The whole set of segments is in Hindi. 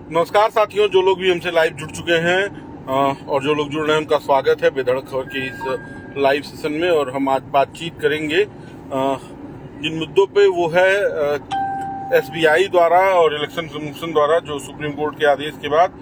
नमस्कार साथियों, जो लोग भी हमसे लाइव जुड़ चुके हैं और जो लोग जुड़ रहे हैं उनका स्वागत है बेधड़क खबर के इस लाइव सेशन में। और हम आज बातचीत करेंगे जिन मुद्दों पे, वो है एसबीआई द्वारा और इलेक्शन कमीशन द्वारा जो सुप्रीम कोर्ट के आदेश के बाद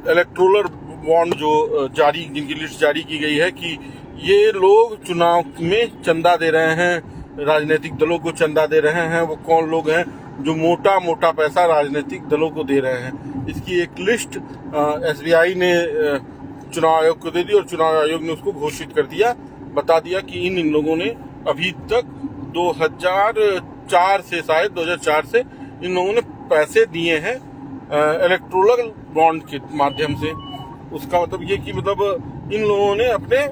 इलेक्टोरल बॉन्ड जो जिनकी लिस्ट जारी की गई है कि ये लोग चुनाव में चंदा दे रहे हैं, राजनीतिक दलों को चंदा दे रहे हैं। वो कौन लोग हैं जो मोटा मोटा पैसा राजनीतिक दलों को दे रहे हैं, इसकी एक लिस्ट एसबीआई ने चुनाव आयोग को दे दी और चुनाव आयोग ने उसको घोषित कर दिया, बता दिया कि इन लोगों ने अभी तक 2004 से शायद 2004 से इन लोगों ने पैसे दिए हैं इलेक्टोरल बॉन्ड के माध्यम से। उसका मतलब ये कि इन लोगों ने अपने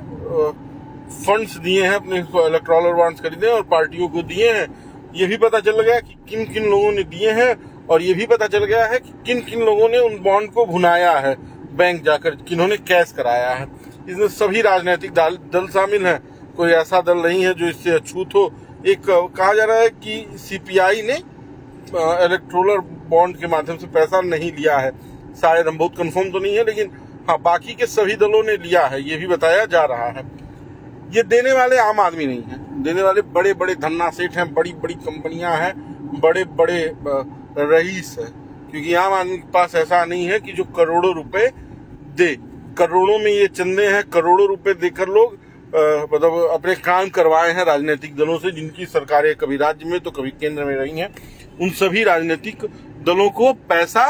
फंड्स दिए हैं, अपने इलेक्टोरल बॉन्ड्स खरीदे और पार्टियों को दिए हैं। ये भी पता चल गया कि किन किन लोगों ने दिए हैं और ये भी पता चल गया है कि किन किन लोगों ने उन बॉन्ड को भुनाया है बैंक जाकर, किन्होंने कैश कराया है। इसमें सभी राजनीतिक दल शामिल हैं, कोई ऐसा दल नहीं है जो इससे अछूत हो। एक कहा जा रहा है कि सीपीआई ने इलेक्टोरल बॉन्ड के माध्यम से पैसा नहीं लिया है, शायद, हम बहुत कंफर्म तो नहीं है, लेकिन हाँ बाकी के सभी दलों ने लिया है, ये भी बताया जा रहा है। ये देने वाले आम आदमी नहीं है, देने वाले बड़े बड़े धन्ना सेठ हैं, बड़ी बड़ी कंपनियां हैं, बड़े बड़े रईस है। क्योंकि आम आदमी के पास ऐसा नहीं है कि जो करोड़ों रुपए दे, करोड़ों में ये चंदे हैं, करोड़ों रुपए देकर लोग अपने काम करवाए हैं राजनीतिक दलों से, जिनकी सरकारें कभी राज्य में तो कभी केंद्र में रही हैं। उन सभी राजनीतिक दलों को पैसा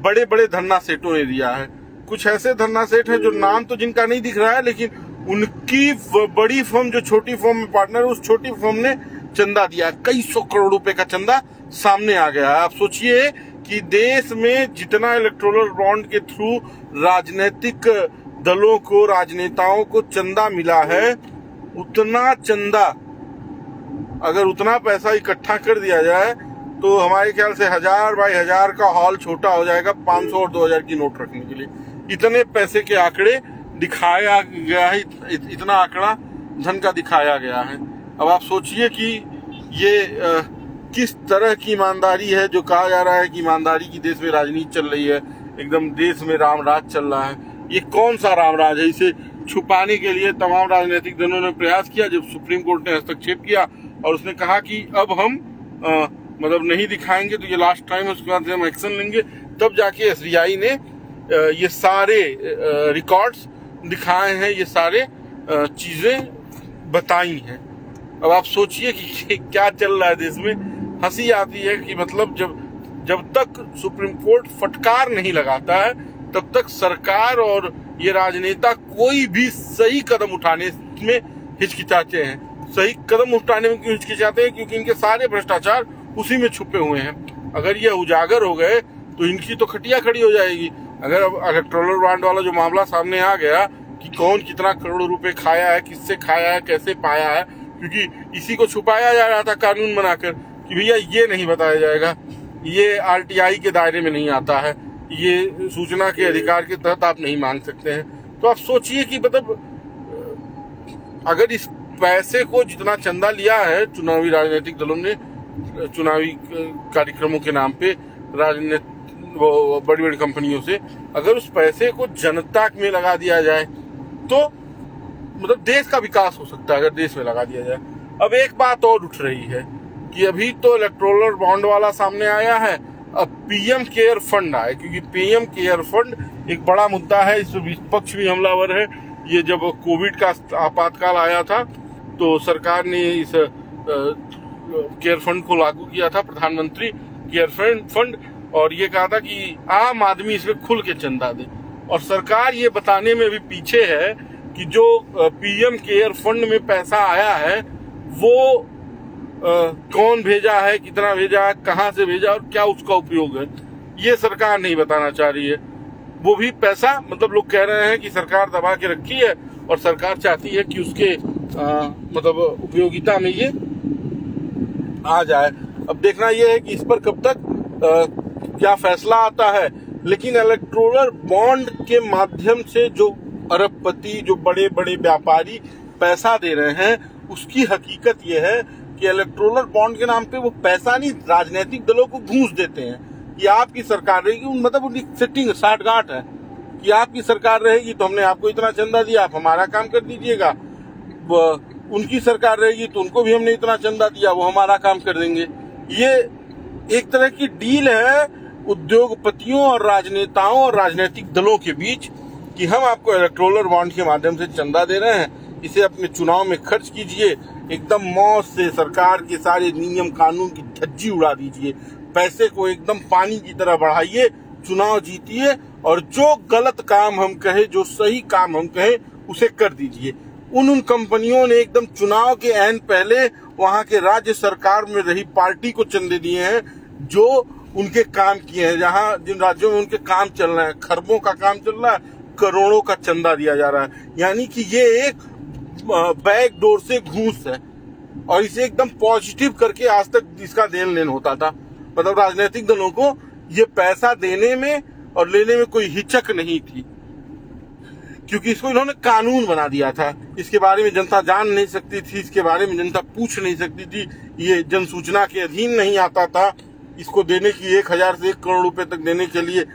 बड़े बड़े धन्ना सेठों ने दिया है। कुछ ऐसे धन्ना सेठ हैं जो नाम तो जिनका नहीं दिख रहा है, लेकिन उनकी बड़ी फर्म जो छोटी फर्म में पार्टनर, उस छोटी फर्म ने चंदा दिया, कई 100 करोड़ रुपए का चंदा सामने आ गया। आप सोचिए कि देश में जितना इलेक्टोरल बॉन्ड के थ्रू राजनीतिक दलों को, राजनेताओं को चंदा मिला है, उतना चंदा, अगर उतना पैसा इकट्ठा कर दिया जाए तो हमारे ख्याल से 1000 बाई 1000 का हॉल छोटा हो जाएगा 500 और 2000 की नोट रखने के लिए। इतने पैसे के आंकड़े दिखाया गया है, इतना आंकड़ा धन का दिखाया गया है। अब आप सोचिए कि ये किस तरह की ईमानदारी है। जो कहा जा रहा है कि ईमानदारी की देश में राजनीति चल रही है, एकदम देश में राम राज चल रहा है, ये कौन सा राम राज है? इसे छुपाने के लिए तमाम राजनीतिक दलों ने प्रयास किया। जब सुप्रीम कोर्ट ने हस्तक्षेप किया और उसने कहा कि अब हम नहीं दिखाएंगे तो ये लास्ट टाइम है, उसके बाद हम एक्शन लेंगे, तब जाके एसबीआई ने ये सारे रिकॉर्ड्स दिखाए हैं, ये सारे चीजें बताई हैं। अब आप सोचिए कि क्या चल रहा है देश में। हंसी आती है कि जब तक सुप्रीम कोर्ट फटकार नहीं लगाता है, तब तक सरकार और ये राजनेता कोई भी सही कदम उठाने में हिचकिचाते हैं। सही कदम उठाने में क्यों हिचकिचाते हैं? क्योंकि इनके सारे भ्रष्टाचार उसी में छुपे हुए हैं। अगर ये उजागर हो गए तो इनकी तो खटिया खड़ी हो जाएगी। अगर अब इलेक्टोरल बॉन्ड वाला जो मामला सामने आ गया कि कौन कितना करोड़ रुपए खाया है, किससे खाया है, कैसे पाया है, क्योंकि इसी को छुपाया जा रहा था कानून बनाकर कि भैया ये नहीं बताया जाएगा, ये आरटीआई के दायरे में नहीं आता है, ये सूचना के अधिकार के तहत आप नहीं मांग सकते हैं। तो आप सोचिए कि अगर इस पैसे को जितना चंदा लिया है चुनावी राजनीतिक दलों ने, चुनावी कार्यक्रमों के नाम पे वो बड़ी बड़ी कंपनियों से, अगर उस पैसे को जनता में लगा दिया जाए तो देश का विकास हो सकता है, अगर देश में लगा दिया जाए। अब एक बात और उठ रही है कि अभी तो इलेक्टोरल बॉन्ड वाला सामने आया है, अब पीएम केयर फंड आए, क्योंकि पीएम केयर फंड एक बड़ा मुद्दा है, इस विपक्ष भी हमलावर है। ये जब कोविड का आपातकाल आया था तो सरकार ने इस केयर फंड को लागू किया था, प्रधानमंत्री केयर फंड, और ये कहा था कि आम आदमी इसमें खुल के चंदा दे। और सरकार ये बताने में भी पीछे है कि जो पीएम केयर फंड में पैसा आया है वो कौन भेजा है, कितना भेजा है, कहां से भेजा और क्या उसका उपयोग है, ये सरकार नहीं बताना चाह रही है। वो भी पैसा लोग कह रहे हैं कि सरकार दबा के रखी है और सरकार चाहती है कि उसके उपयोगिता में ये आ जाए। अब देखना ये है कि इस पर कब तक क्या फैसला आता है। लेकिन इलेक्टोरल बॉन्ड के माध्यम से जो अरबपति, जो बड़े बड़े व्यापारी पैसा दे रहे हैं, उसकी हकीकत ये है कि इलेक्टोरल बॉन्ड के नाम पे वो पैसा नहीं, राजनीतिक दलों को घूस देते हैं। कि आपकी सरकार रहेगी, मतलब उनकी सेटिंग साठगांठ है कि आपकी सरकार रहेगी तो हमने आपको इतना चंदा दिया, आप हमारा काम कर दीजिएगा। उनकी सरकार रहेगी तो उनको भी हमने इतना चंदा दिया, वो हमारा काम कर देंगे। ये एक तरह की डील है उद्योगपतियों और राजनेताओं और राजनीतिक दलों के बीच कि हम आपको इलेक्टोरल बॉन्ड के माध्यम से चंदा दे रहे हैं, इसे अपने चुनाव में खर्च कीजिए, एकदम मौज से सरकार के सारे नियम कानून की धज्जी उड़ा दीजिए, पैसे को एकदम पानी की तरह बढ़ाइए, चुनाव जीतिए और जो गलत काम हम कहें, जो सही काम हम कहें, उसे कर दीजिए। उन कंपनियों ने एकदम चुनाव के ऐन पहले वहां के राज्य सरकार में रही पार्टी को चंदे दिए हैं जो उनके काम किए हैं। जहां जिन राज्यों में उनके काम चल रहे हैं, खरबों का काम चल रहा है, करोड़ों का चंदा दिया जा रहा है। यानी कि ये एक बैक डोर से घूस है और इसे एकदम पॉजिटिव करके आज तक इसका देन लेन होता था। मतलब राजनीतिक दलों को ये पैसा देने में और लेने में कोई हिचक नहीं थी, क्योंकि इसको इन्होंने कानून बना दिया था। इसके बारे में जनता जान नहीं सकती थी, इसके बारे में जनता पूछ नहीं सकती थी, ये जन सूचना के अधीन नहीं आता था। इसको देने की 1000 से 1 करोड़ रुपए तक देने के लिए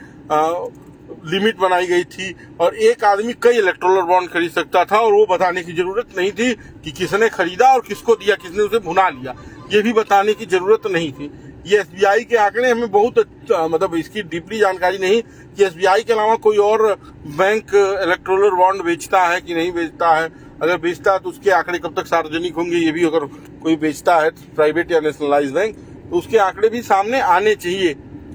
लिमिट बनाई गई थी और एक आदमी कई इलेक्टोरल बॉन्ड खरीद सकता था और वो बताने की जरूरत नहीं थी कि किसने खरीदा और किसको दिया, किसने उसे भुना लिया, ये भी बताने की जरूरत नहीं थी। ये एसबीआई के आंकड़े हमें बहुत मतलब इसकी डीपली जानकारी नहीं कि एसबीआई के अलावा कोई और बैंक इलेक्टोरल बॉन्ड बेचता है कि नहीं बेचता है। अगर बेचता है तो उसके आंकड़े कब तक सार्वजनिक होंगे, ये भी अगर कोई बेचता है प्राइवेट या नेशनलाइज बैंक तो उसके आंकड़े भी सामने आने चाहिए।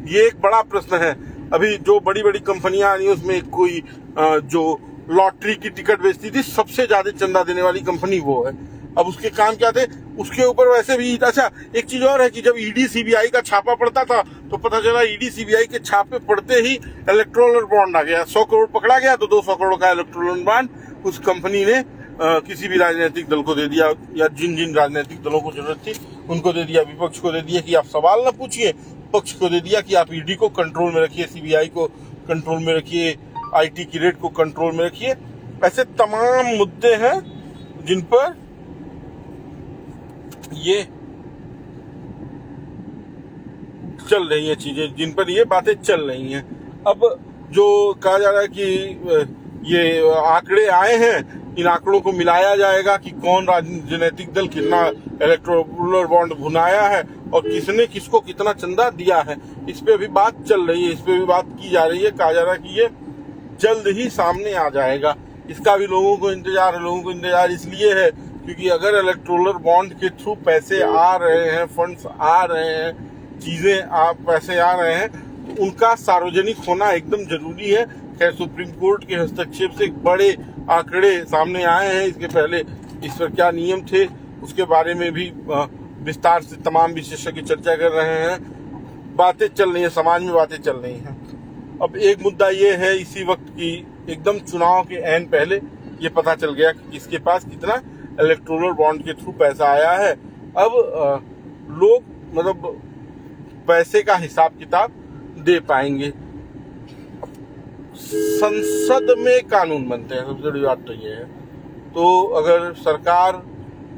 ये एक बड़ा प्रश्न है। अभी जो बड़ी बड़ी कंपनियां आ रही है उसमें कोई जो लॉटरी की टिकट बेचती थी, सबसे ज्यादा चंदा देने वाली कंपनी वो है। अब उसके काम क्या थे, उसके ऊपर वैसे भी अच्छा एक चीज और है कि जब ईडी सीबीआई का छापा पड़ता था तो पता चला ईडी सीबीआई के छापे पड़ते ही इलेक्टोरल बॉन्ड आ गया। 100 करोड़ पकड़ा गया तो 200 करोड़ का इलेक्टोरल बॉन्ड उस कंपनी ने किसी भी राजनीतिक दल को दे दिया, या जिन जिन राजनीतिक दलों को जरूरत थी उनको दे दिया। विपक्ष को दे दिया कि आप सवाल न पूछिए, पक्ष को दे दिया कि आप ईडी को कंट्रोल में रखिए, सीबीआई को कंट्रोल में रखिए, आईटी की रेट को कंट्रोल में रखिए। ऐसे तमाम मुद्दे हैं जिन पर ये चल रही है चीजें, जिन पर ये बातें चल रही हैं। अब जो कहा जा रहा है कि ये आंकड़े आए हैं, इन आंकड़ों को मिलाया जाएगा कि कौन राजनीतिक दल कितना इलेक्टोरल बॉन्ड भुनाया है और किसने किसको कितना चंदा दिया है, इस पे अभी बात चल रही है, इस पे भी बात की जा रही है। कहा जा रहा है कि ये जल्द ही सामने आ जाएगा। इसका भी लोगों को इंतजार है। लोगों को इंतजार इसलिए है क्योंकि अगर इलेक्टोरल बॉन्ड के थ्रू पैसे आ रहे हैं, फंड्स आ रहे हैं, पैसे आ रहे हैं, तो उनका सार्वजनिक होना एकदम जरूरी है। खैर सुप्रीम कोर्ट के हस्तक्षेप से बड़े आंकड़े सामने आए हैं। इसके पहले इस पर क्या नियम थे उसके बारे में भी विस्तार से तमाम विशेषज्ञ चर्चा कर रहे हैं। बातें चल रही हैं, समाज में बातें चल रही हैं। अब एक मुद्दा ये है इसी वक्त की एकदम चुनाव के ऐन पहले ये पता चल गया कि किसके पास कितना इलेक्टोरल बॉन्ड के थ्रू पैसा आया है। अब लोग मतलब पैसे का हिसाब किताब दे पाएंगे। संसद में कानून बनते हैं, सबसे बड़ी बात तो ये है। तो अगर सरकार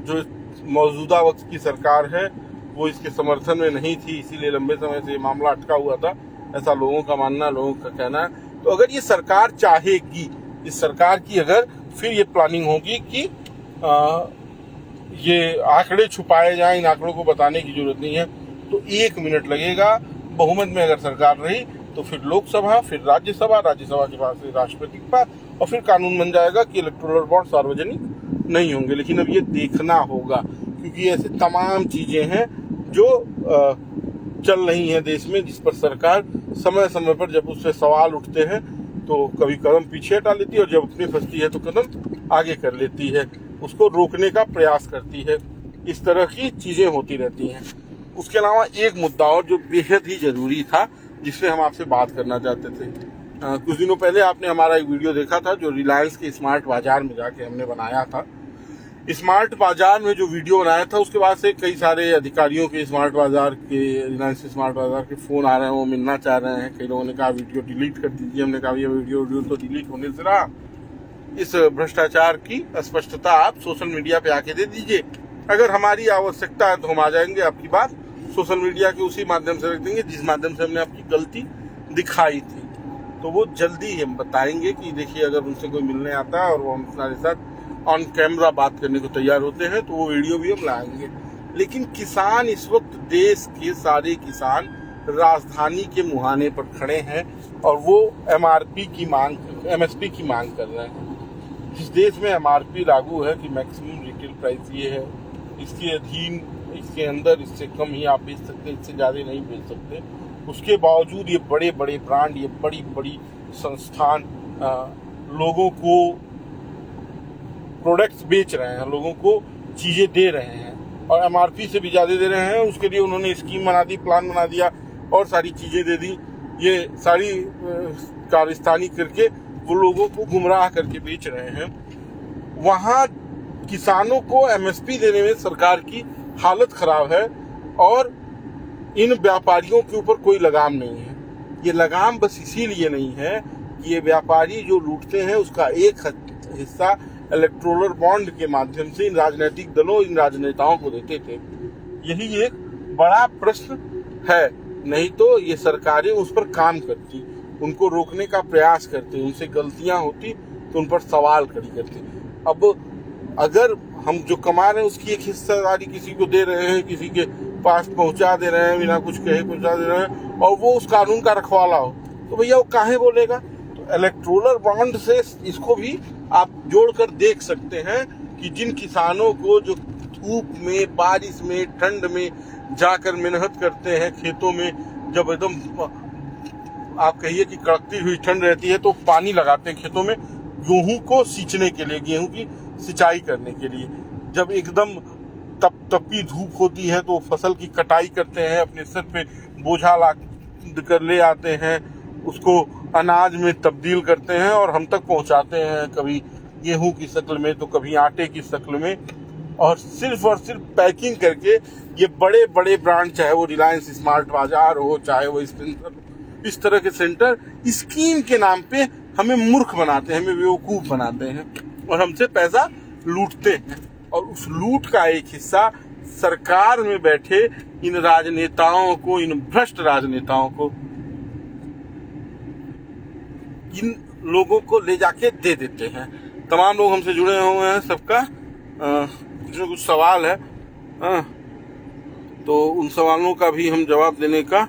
जो मौजूदा वक्त की सरकार है वो इसके समर्थन में नहीं थी, इसीलिए लंबे समय से ये मामला अटका हुआ था, ऐसा लोगों का मानना, लोगों का कहना है। तो अगर ये सरकार चाहेगी, इस सरकार की अगर फिर ये प्लानिंग होगी कि ये आंकड़े छुपाए जाएं, इन आंकड़ों को बताने की जरूरत नहीं है, तो 1 मिनट लगेगा। बहुमत में अगर सरकार रही तो फिर लोकसभा, फिर राज्यसभा के पास फिर राष्ट्रपति के पास, और फिर कानून बन जाएगा कि इलेक्टोरल बॉन्ड सार्वजनिक नहीं होंगे। लेकिन अब ये देखना होगा क्योंकि ऐसे तमाम चीजें हैं जो चल रही हैं देश में, जिस पर सरकार समय समय पर जब उससे सवाल उठते हैं तो कभी कदम पीछे हटा लेती है और जब अपनी फंसती है तो कदम आगे कर लेती है, उसको रोकने का प्रयास करती है। इस तरह की चीजें होती रहती हैं। उसके अलावा एक मुद्दा और जो बेहद ही जरूरी था जिससे हम आपसे बात करना चाहते थे। कुछ दिनों पहले आपने हमारा एक वीडियो देखा था जो रिलायंस के स्मार्ट बाजार में जाके हमने बनाया था। स्मार्ट बाजार में जो वीडियो बनाया था उसके बाद से कई सारे अधिकारियों के स्मार्ट बाजार के, रिलायंस स्मार्ट बाजार के फोन आ रहे हैं, वो मिलना चाह रहे हैं। कई लोगों ने कहा वीडियो डिलीट कर दीजिए। हमने कहा ये वीडियो तो डिलीट होने से रहा, इस भ्रष्टाचार की स्पष्टता आप सोशल मीडिया पे आके दे दीजिए। अगर हमारी आवश्यकता है तो हम आ जाएंगे, आपकी बात सोशल मीडिया के उसी माध्यम से रख देंगे जिस माध्यम से हमने आपकी गलती दिखाई थी। तो वो जल्दी ही हम बताएंगे कि देखिए, अगर उनसे कोई मिलने आता है और वो हमारे साथ ऑन कैमरा बात करने को तैयार होते हैं तो वो वीडियो भी हम लाएंगे। लेकिन किसान इस वक्त, देश के सारे किसान राजधानी के मुहाने पर खड़े हैं और वो MSP की मांग कर रहे हैं। जिस देश में MRP लागू है कि मैक्सिमम रिटेल प्राइस ये है, इसके अधीन, इसके अंदर इससे कम ही आप बेच सकते, इससे ज़्यादा नहीं बेच सकते, उसके बावजूद ये बड़े बड़े ब्रांड, ये बड़ी बड़ी संस्थान लोगों को प्रोडक्ट्स बेच रहे हैं, लोगों को चीज़ें दे रहे हैं और MRP से भी ज़्यादा दे रहे हैं। उसके लिए उन्होंने स्कीम बना दी, प्लान बना दिया और सारी चीज़ें दे दी। ये सारी कारस्तानी करके वो लोगों को गुमराह करके बेच रहे हैं। वहाँ किसानों को MSP देने में सरकार की हालत खराब है और इन व्यापारियों के ऊपर कोई लगाम नहीं है। ये लगाम बस इसीलिए नहीं है कि ये व्यापारी जो लूटते हैं उसका एक हिस्सा इलेक्टोरल बॉन्ड के माध्यम से इन राजनीतिक दलों, इन राजनेताओं को देते थे। यही एक बड़ा प्रश्न है। नहीं तो ये सरकारें उस पर काम करती, उनको रोकने का प्रयास करते, उनसे गलतियां होती तो उन पर सवाल खड़ी करते। अब अगर हम जो कमा रहे हैं उसकी एक हिस्सेदारी किसी को दे रहे हैं, किसी के पास पहुंचा दे रहे हैं, बिना कुछ कहे पहुंचा दे रहे हैं, और वो उस कानून का रखवाला हो, तो भैया वो काहे बोलेगा। तो इलेक्टोरल बॉन्ड से इसको भी आप जोड़कर देख सकते हैं कि जिन किसानों को जो धूप में, बारिश में, ठंड में जाकर मेहनत करते हैं खेतों में, जब एकदम आप कहिए कि कड़कती हुई ठंड रहती है तो पानी लगाते हैं खेतों में गेहूं को सींचने के लिए, गेहूं की सिंचाई करने के लिए। जब एकदम तपती धूप होती है तो फसल की कटाई करते हैं, अपने सर पे बोझा ला कर ले आते हैं, उसको अनाज में तब्दील करते हैं और हम तक पहुंचाते हैं, कभी गेहूं की शक्ल में तो कभी आटे की शक्ल में, और सिर्फ पैकिंग करके ये बड़े बड़े ब्रांड, चाहे वो रिलायंस स्मार्ट बाजार हो, चाहे वो स्पेंसर, इस तरह के सेंटर स्कीम के नाम पे हमें मूर्ख बनाते हैं, हमें बेवकूफ बनाते हैं और हमसे पैसा लूटते हैं। और उस लूट का एक हिस्सा सरकार में बैठे इन राजनेताओं को, इन भ्रष्ट राजनेताओं को, इन लोगों को ले जाके दे देते हैं। तमाम लोग हमसे जुड़े हुए हैं, सबका कुछ न कुछ सवाल है, तो उन सवालों का भी हम जवाब देने का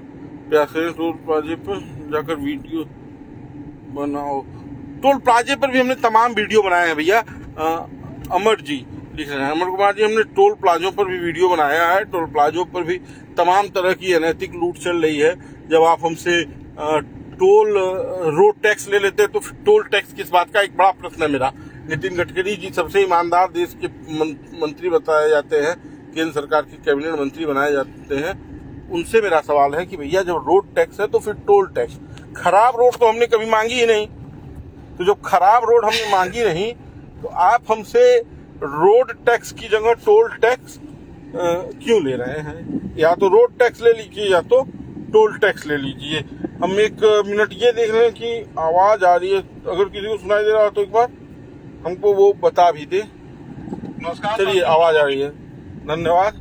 प्रयास करें। टोल प्लाजे पर जाकर वीडियो बनाओ। टोल प्लाजे पर भी हमने तमाम वीडियो बनाए हैं भैया। अमर जी लिख रहे हैं, अमर कुमार जी, हमने टोल प्लाजों पर भी वीडियो बनाया है। टोल प्लाजों पर भी तमाम तरह की अनैतिक लूट चल रही है। जब आप हमसे टोल रोड टैक्स ले लेते हैं तो टोल टैक्स किस बात का, एक बड़ा प्रश्न है मेरा। नितिन गडकरी जी सबसे ईमानदार देश के मंत्री बताए जाते हैं, केंद्र सरकार के कैबिनेट मंत्री बनाए जाते हैं, उनसे मेरा सवाल है कि भैया जब रोड टैक्स है तो फिर टोल टैक्स। खराब रोड तो हमने कभी मांगी ही नहीं, तो जब खराब रोड हमने मांगी नहीं तो आप हमसे रोड टैक्स की जगह टोल टैक्स क्यों ले रहे हैं? या तो रोड टैक्स ले लीजिए या तो टोल टैक्स ले लीजिए। हम एक मिनट ये देख रहे हैं कि आवाज आ रही है, अगर किसी को सुनाई दे रहा हो तो एक बार हमको वो बता भी दे। नमस्कार, चलिए आवाज आ रही है, धन्यवाद।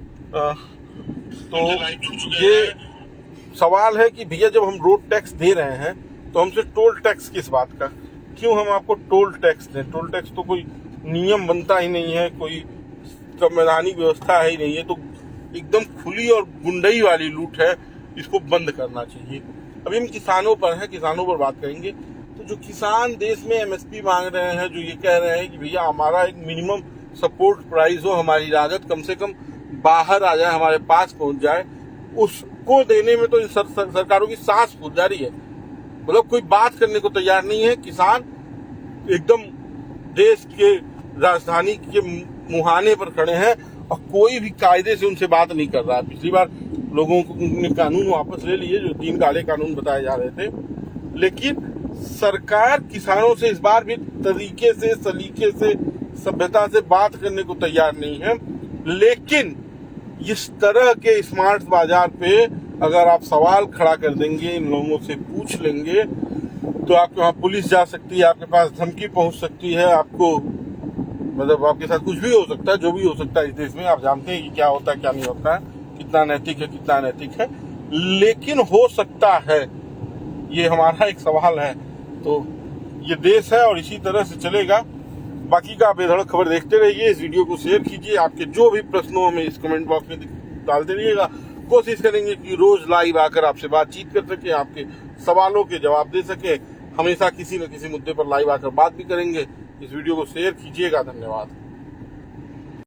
तो ये सवाल है कि भैया जब हम रोड टैक्स दे रहे हैं तो हमसे टोल टैक्स किस बात का, क्यों हम आपको टोल टैक्स दें? टोल टैक्स तो कोई नियम बनता ही नहीं है, कोई संवैधानिक व्यवस्था है ही नहीं है, तो एकदम खुली और गुंडई वाली लूट है, इसको बंद करना चाहिए। अभी हम किसानों पर हैं, किसानों पर बात करेंगे। तो जो किसान देश में MSP मांग रहे हैं, जो ये कह रहे हैं कि भैया हमारा एक मिनिमम सपोर्ट प्राइस हो, हमारी लागत कम से कम बाहर आ जाए, हमारे पास पहुंच जाए, उसको देने में तो इन सरकारों की सांस फूल जा रही है। मतलब कोई बात करने को तैयार नहीं है। किसान एकदम देश के राजधानी के मुहाने पर खड़े हैं और कोई भी कायदे से उनसे बात नहीं कर रहा है। पिछली बार लोगों को ने कानून वापस ले लिए, जो 3 काले कानून बताए जा रहे थे, लेकिन सरकार किसानों से इस बार भी तरीके से, सलीके से, सभ्यता से बात करने को तैयार नहीं है। लेकिन इस तरह के स्मार्ट बाजार पे अगर आप सवाल खड़ा कर देंगे, इन लोगों से पूछ लेंगे, तो आपके वहाँ पुलिस जा सकती है, आपके पास धमकी पहुंच सकती है, आपको मतलब आपके साथ कुछ भी हो सकता है, जो भी हो सकता है इस देश में। आप जानते हैं कि क्या होता है क्या नहीं होता है। कितना नैतिक है कितना अनैतिक है, लेकिन हो सकता है, ये हमारा एक सवाल है। तो ये देश है और इसी तरह से चलेगा। बाकी का आप बेधड़क खबर देखते रहिए, इस वीडियो को शेयर कीजिए, आपके जो भी प्रश्न हो हमें इस कमेंट बॉक्स में डालते रहिएगा। कोशिश करेंगे कि रोज लाइव आकर आपसे बातचीत कर सके, आपके सवालों के जवाब दे सके। हमेशा किसी न किसी मुद्दे पर लाइव आकर बात भी करेंगे। इस वीडियो को शेयर कीजिएगा। धन्यवाद।